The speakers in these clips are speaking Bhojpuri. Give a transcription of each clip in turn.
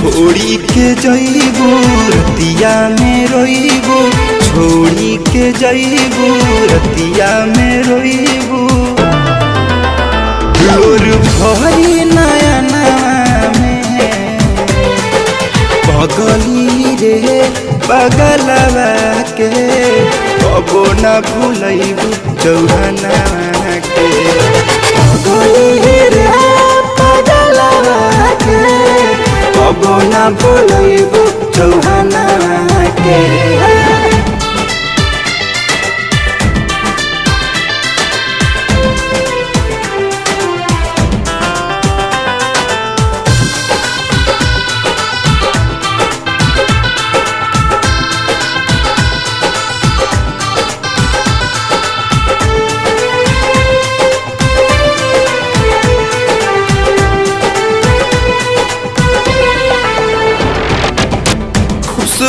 छोड़ी के जइबू रतिया में रोइबू, छोड़ी के जइबू रतिया में रोइबू। लोर भरी नयना में पगली रे पगलवा के, कबो न भूलैबू चौहाना के। पगली रे पगलवा के, कबो न भूलैबू चौहाना के।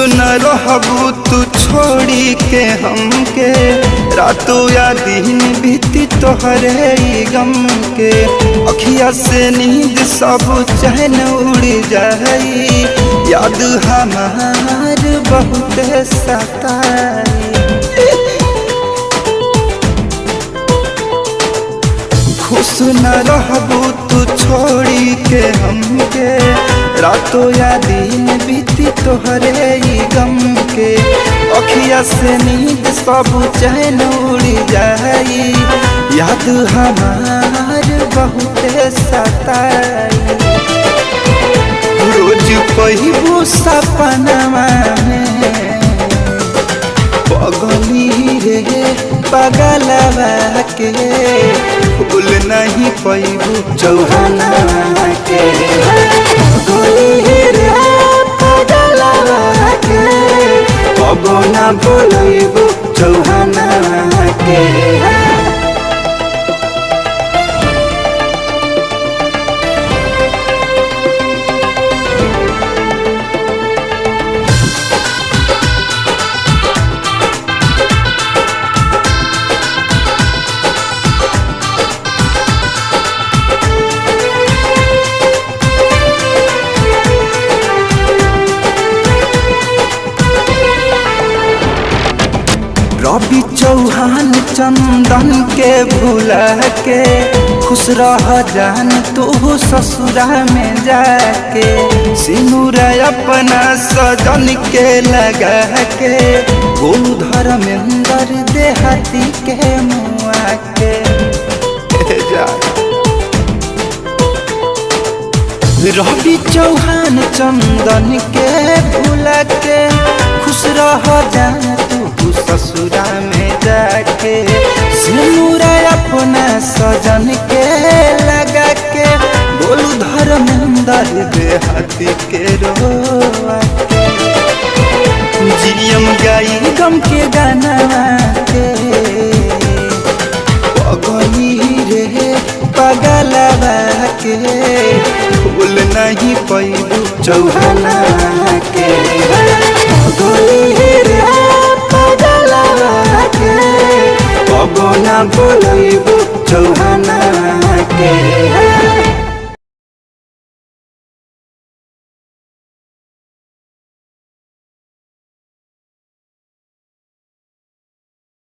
न रहबू तू छोड़ी के हमके, रातों या दिन बीती तोहरे गम के। अखिया से नींद सब चैन उड़ जाई, याद हमार बहुत सताई। खुश न रहबू तू छोड़ी के हमके, रातों या दिन बीती तोहरे गम के। अखिया से नींद सब चैन उड़ जाई, याद हमार बहुत सताई। रोज पहिबू सपनवा में पगली रे पगलवा के, भूल नहीं पैबू चौहाना के। पगली रे पगलवा के, कबो न भूलैबू चौहाना के। रवि चौहान चंदन के भूला के, खुश रह जान तू ससुरा में जाके। सिंदूर अपना सजन के लगा के, गोलू धर्मेंद्र देहाती के मुआ के। रवि चौहान चंदन के भूला के, खुश रह जान तू ससुरा में जाके। सिंदूर अपना सजन के लगा के, बोलू धर्मेंद्र देहाती के रोआ के। जियम गाई गम के गाना के, पगली रे पगलवा के, भूल नहीं पैबू चौहाना के। पगली रे पगलवा के, कबो न भूलैबू चौहाना